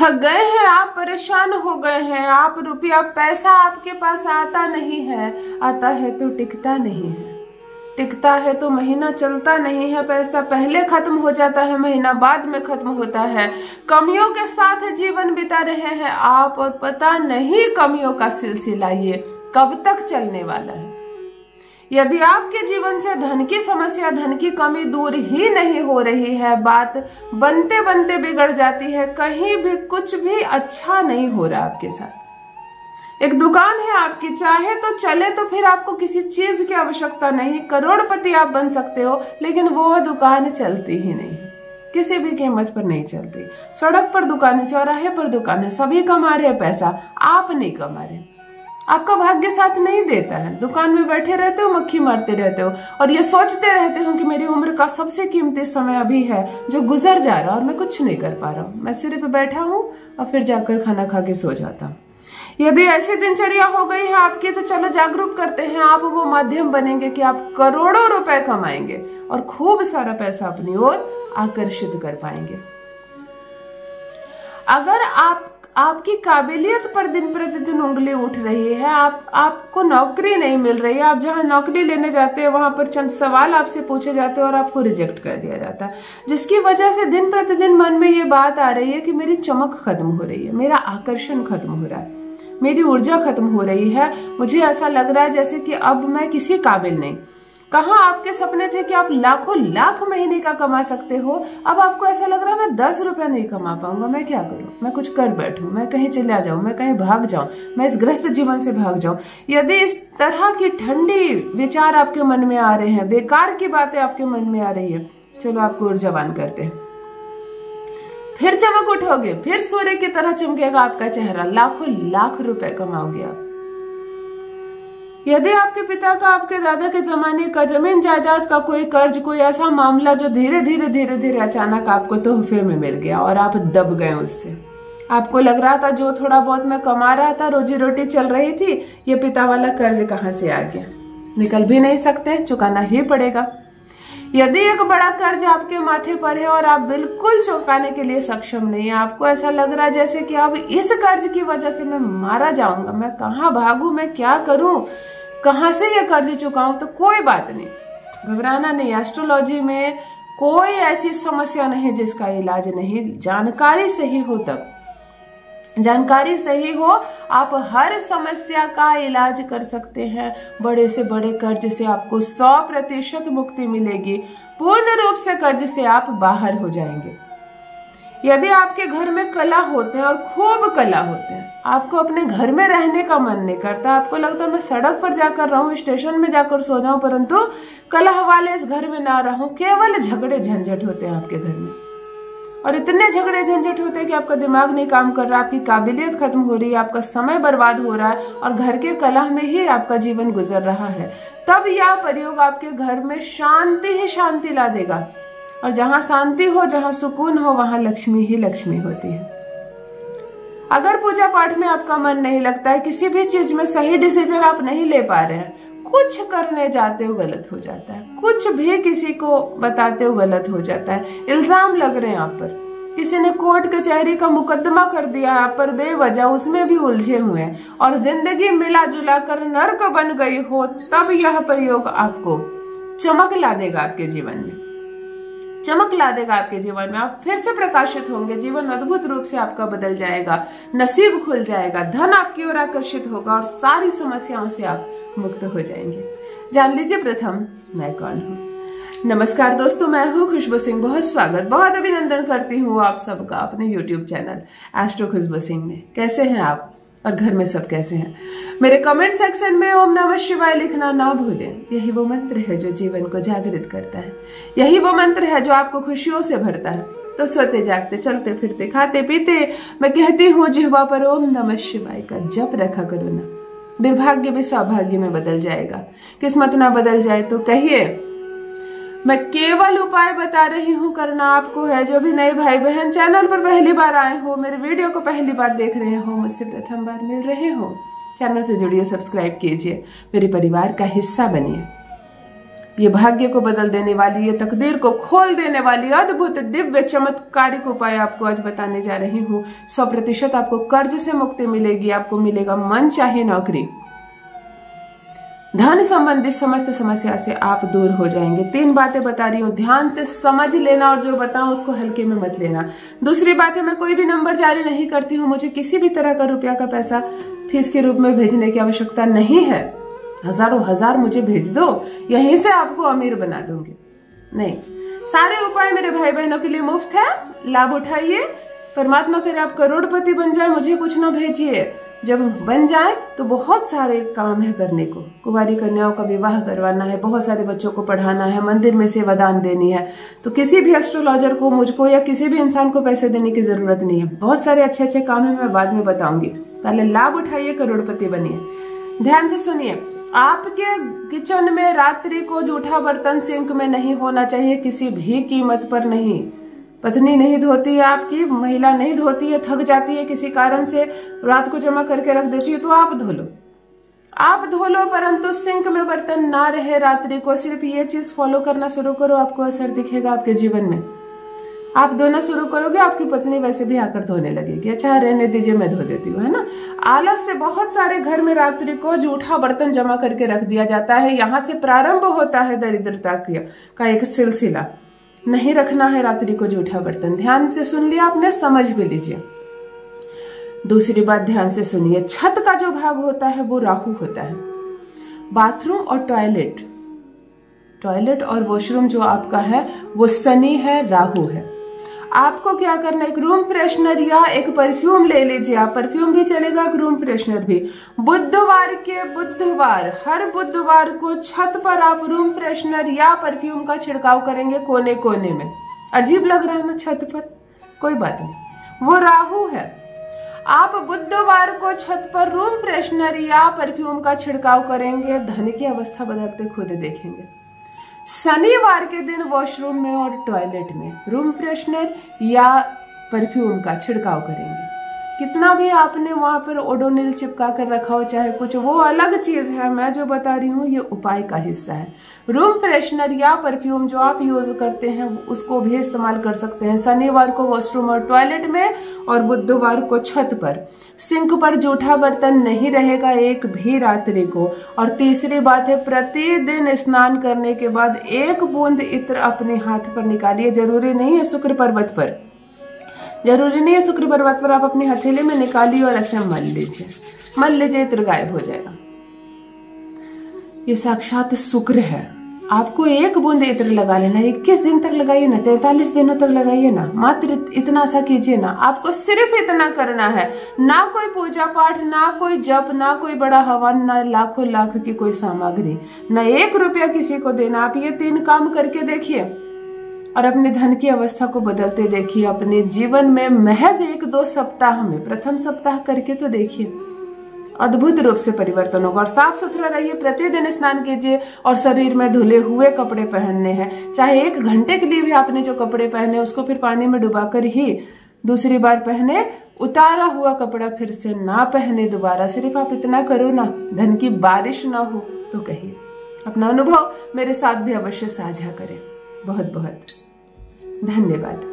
थक गए हैं आप, परेशान हो गए हैं आप, रुपया पैसा आपके पास आता नहीं है, आता है तो टिकता नहीं है, टिकता है तो महीना चलता नहीं है, पैसा पहले खत्म हो जाता है, महीना बाद में खत्म होता है, कमियों के साथ जीवन बिता रहे हैं आप और पता नहीं कमियों का सिलसिला ये कब तक चलने वाला है। यदि आपके जीवन से धन की समस्या, धन की कमी दूर ही नहीं हो रही है, बात बनते बनते बिगड़ जाती है, कहीं भी कुछ भी अच्छा नहीं हो रहा आपके साथ। एक दुकान है आपकी, चाहे तो चले तो फिर आपको किसी चीज की आवश्यकता नहीं, करोड़पति आप बन सकते हो, लेकिन वो दुकान चलती ही नहीं, किसी भी कीमत पर नहीं चलती। सड़क पर दुकानें, चौराहे पर दुकानें, सभी कमा रहे पैसा, आप नहीं कमा रहे, आपका भाग्य साथ नहीं देता है। दुकान में बैठे रहते हो, मक्खी मारते रहते हो और ये सोचते रहते हो कि मेरी उम्र का सबसे कीमती समय अभी है जो गुजर जा रहा है और मैं कुछ नहीं कर पा रहा हूँ, मैं सिर्फ बैठा हूँ और फिर जाकर खाना खा के सो जाता हूँ। यदि ऐसी दिनचर्या हो गई है आपकी तो चलो जागरूक करते हैं, आप वो माध्यम बनेंगे कि आप करोड़ों रुपए कमाएंगे और खूब सारा पैसा अपनी ओर आकर्षित कर पाएंगे। अगर आपकी काबिलियत पर दिन प्रतिदिन उंगली उठ रही है, आपको नौकरी नहीं मिल रही है, आप जहां नौकरी लेने जाते हैं वहां पर चंद सवाल आपसे पूछे जाते हैं और आपको रिजेक्ट कर दिया जाता है, जिसकी वजह से दिन प्रतिदिन मन में ये बात आ रही है कि मेरी चमक खत्म हो रही है, मेरा आकर्षण खत्म हो रहा है, मेरी ऊर्जा खत्म हो रही है, मुझे ऐसा लग रहा है जैसे कि अब मैं किसी काबिल नहीं। कहाँ आपके सपने थे कि आप लाखों लाख महीने का कमा सकते हो, अब आपको ऐसा लग रहा है मैं 10 रुपया नहीं कमा पाऊंगा, मैं क्या करूं, मैं कुछ कर बैठूं, मैं कहीं चला जाऊं, मैं कहीं भाग जाऊं, मैं इस ग्रस्त जीवन से भाग जाऊं। यदि इस तरह की ठंडी विचार आपके मन में आ रहे हैं, बेकार की बातें आपके मन में आ रही है, चलो आपको ऊर्जावान करते हैं, फिर चमक उठोगे, फिर सूर्य की तरह चमकेगा आपका चेहरा, लाखों लाख रुपए कमाओगे आप। यदि आपके पिता का, आपके दादा के जमाने का जमीन जायदाद का कोई कर्ज, कोई ऐसा मामला जो धीरे धीरे अचानक आपको तोहफे में मिल गया और आप दब गए उससे, आपको लग रहा था जो थोड़ा बहुत मैं कमा रहा था, रोजी रोटी चल रही थी, ये पिता वाला कर्ज कहाँ से आ गया, निकल भी नहीं सकते, चुकाना ही पड़ेगा। यदि एक बड़ा कर्ज आपके माथे पर है और आप बिल्कुल चुकाने के लिए सक्षम नहीं है, आपको ऐसा लग रहा है जैसे कि अब इस कर्ज की वजह से मैं मारा जाऊंगा, मैं कहाँ भागूं, मैं क्या करूं, कहां से ये कर्ज चुकाऊं, तो कोई बात नहीं, घबराना नहीं। एस्ट्रोलॉजी में कोई ऐसी समस्या नहीं जिसका इलाज नहीं, जानकारी सही हो तब, जानकारी सही हो आप हर समस्या का इलाज कर सकते हैं। बड़े से बड़े कर्ज से आपको 100% मुक्ति मिलेगी, पूर्ण रूप से कर्ज से आप बाहर हो जाएंगे। यदि आपके घर में कला होते हैं और खूब कला होते हैं, आपको अपने घर में रहने का मन नहीं करता, आपको लगता है मैं सड़क पर जाकर रहूं, स्टेशन में जाकर सो जाऊं, परंतु कला वाले इस घर में ना रहूं, केवल झगड़े झंझट होते हैं आपके घर में और इतने झगड़े झंझट होते हैं कि आपका दिमाग नहीं काम कर रहा, आपकी काबिलियत खत्म हो रही है, आपका समय बर्बाद हो रहा है और घर के कलह में ही आपका जीवन गुजर रहा है, तब यह प्रयोग आपके घर में शांति ही शांति ला देगा। और जहां शांति हो, जहां सुकून हो, वहां लक्ष्मी ही लक्ष्मी होती है। अगर पूजा पाठ में आपका मन नहीं लगता है, किसी भी चीज में सही डिसीजन आप नहीं ले पा रहे हैं, कुछ करने जाते हो गलत हो जाता है, कुछ भी किसी को बताते हो गलत हो जाता है, इल्जाम लग रहे हैं आप पर, किसी ने कोर्ट कचहरी का मुकदमा कर दिया आप पर बेवजह, उसमें भी उलझे हुए हैं और जिंदगी मिला जुला कर नर्क बन गई हो, तब यह प्रयोग आपको चमक ला देगा आपके जीवन में, चमक ला देगा आपके जीवन में, आप फिर से प्रकाशित होंगे, जीवन अद्भुत रूप से आपका बदल जाएगा, नसीब खुल जाएगा, धन आपकी ओर आकर्षित होगा और सारी समस्याओं से आप मुक्त हो जाएंगे। जान लीजिए प्रथम मैं कौन हूँ। नमस्कार दोस्तों, मैं हूँ खुशबू सिंह, बहुत स्वागत, बहुत अभिनंदन करती हूँ आप सबका अपने YouTube चैनल एस्ट्रो खुशबू सिंह में। कैसे हैं आप और घर में सब कैसे हैं? मेरे कमेंट सेक्शन में ओम नमः शिवाय लिखना ना भूलें। यही वो मंत्र है जो जीवन को जागृत करता है, यही वो मंत्र है जो आपको खुशियों से भरता है। तो सोते जागते, चलते फिरते, खाते पीते मैं कहती हूँ जिह्वा पर ओम नमः शिवाय का जप रखा करो ना, दुर्भाग्य भी सौभाग्य में बदल जाएगा। किस्मत ना बदल जाए तो कहिए मैं केवल उपाय बता रही हूँ, करना आपको है। जो भी नए भाई बहन चैनल पर पहली बार आए हो, मेरे वीडियो को पहली बार देख रहे हो, मुझसे प्रथम बार मिल रहे हो, चैनल से जुड़िए, सब्सक्राइब कीजिए, मेरे परिवार का हिस्सा बनिए। ये भाग्य को बदल देने वाली, ये तकदीर को खोल देने वाली अद्भुत दिव्य चमत्कारिक उपाय आपको आज बताने जा रही हूँ। 100% आपको कर्ज से मुक्ति मिलेगी, आपको मिलेगा मन चाहे नौकरी, धन संबंधित समस्त समस्या से आप दूर हो जाएंगे। 3 बातें बता रही हूँ, ध्यान से समझ लेना और जो बताऊं उसको हल्के में मत लेना। दूसरी बात है, मैं कोई भी नंबर जारी नहीं करती हूँ, मुझे किसी भी तरह का रुपया का पैसा फीस के रूप में भेजने की आवश्यकता नहीं है। हजारों हजार मुझे भेज दो, यहीं से आपको अमीर बना दूंगी। नहीं, सारे उपाय मेरे भाई बहनों के लिए मुफ्त है, लाभ उठाइए। परमात्मा करे आप करोड़पति बन जाए, मुझे कुछ ना भेजिए। जब बन जाए तो बहुत सारे काम है करने को, कुंवारी कन्याओं का विवाह करवाना है, बहुत सारे बच्चों को पढ़ाना है, मंदिर में सेवादान देनी है। तो किसी भी एस्ट्रोलॉजर को, मुझको या किसी भी इंसान को पैसे देने की जरूरत नहीं है। बहुत सारे अच्छे अच्छे काम है, मैं बाद में बताऊंगी। पहले लाभ उठाइए, करोड़पति बनिए। ध्यान से सुनिए, आपके किचन में रात्रि को जूठा बर्तन सिंक में नहीं होना चाहिए, किसी भी कीमत पर नहीं। पत्नी नहीं धोती है, आपकी महिला नहीं धोती है, थक जाती है किसी कारण से, रात को जमा करके रख देती है, तो आप धो लो, आप धो लो, परंतु सिंक में बर्तन ना रहे रात्रि को। सिर्फ ये चीज फॉलो करना शुरू करो, आपको असर दिखेगा आपके जीवन में। आप धोना शुरू करोगे, आपकी पत्नी वैसे भी आकर धोने लगेगी। अच्छा रहने दीजिए, मैं धो देती हूँ, है ना। आलस से बहुत सारे घर में रात्रि को जूठा बर्तन जमा करके रख दिया जाता है। यहाँ से प्रारंभ होता है दरिद्रता का एक सिलसिला। नहीं रखना है रात्रि को जूठा बर्तन। ध्यान से सुन लिया आपने, समझ भी लीजिए। दूसरी बात ध्यान से सुनिए, छत का जो भाग होता है वो राहु होता है। बाथरूम और टॉयलेट और वॉशरूम जो आपका है वो शनि है, राहु है। आपको क्या करना है, एक रूम फ्रेशनर या एक परफ्यूम ले लीजिए आप। परफ्यूम भी चलेगा, एक रूम फ्रेशनर भी। हर बुधवार को छत पर आप रूम फ्रेशनर या परफ्यूम का छिड़काव करेंगे, कोने कोने में। अजीब लग रहा है ना छत पर, कोई बात नहीं, वो राहु है। आप बुधवार को छत पर रूम फ्रेशनर या परफ्यूम का छिड़काव करेंगे, धन की अवस्था बदलते खुद देखेंगे। शनिवार के दिन वॉशरूम में और टॉयलेट में रूम फ्रेशनर या परफ्यूम का छिड़काव करेंगे। कितना भी आपने वहां पर ओडोनिल चिपका कर रखा हो चाहे कुछ, वो अलग चीज है। मैं जो बता रही हूँ ये उपाय का हिस्सा है। रूम फ्रेशनर या परफ्यूम जो आप यूज करते हैं उसको भी इस्तेमाल कर सकते हैं शनिवार को वॉशरूम और टॉयलेट में, और बुधवार को छत पर। सिंक पर जूठा बर्तन नहीं रहेगा एक भी रात्रि को। और तीसरी बात है, प्रतिदिन स्नान करने के बाद 1 बूंद इत्र अपने हाथ पर निकालिए। जरूरी नहीं है शुक्र पर्वत पर, आप अपने हथेली में निकालिए और ऐसे मल लीजिए, इत्र गायब हो जाएगा। ये साक्षात शुक्र है। आपको 1 बूंद इत्र लगा लेना, 21 दिन तक लगाइए ना, 43 दिनों तक लगाइए ना, मात्र इतना सा कीजिए ना। आपको सिर्फ इतना करना है, ना कोई पूजा पाठ, ना कोई जप, ना कोई बड़ा हवन, ना लाखों लाख की कोई सामग्री, ना 1 रुपया किसी को देना। आप ये 3 काम करके देखिए और अपने धन की अवस्था को बदलते देखिए अपने जीवन में। महज 1-2 सप्ताह में, प्रथम सप्ताह करके तो देखिए, अद्भुत रूप से परिवर्तन होगा। और साफ सुथरा रहिए, प्रतिदिन स्नान कीजिए और शरीर में धुले हुए कपड़े पहनने हैं। चाहे 1 घंटे के लिए भी आपने जो कपड़े पहने उसको फिर पानी में डुबाकर ही दूसरी बार पहने। उतारा हुआ कपड़ा फिर से ना पहने दोबारा। सिर्फ आप इतना करो ना, धन की बारिश ना हो तो कहिए। अपना अनुभव मेरे साथ भी अवश्य साझा करें। बहुत बहुत धन्यवाद।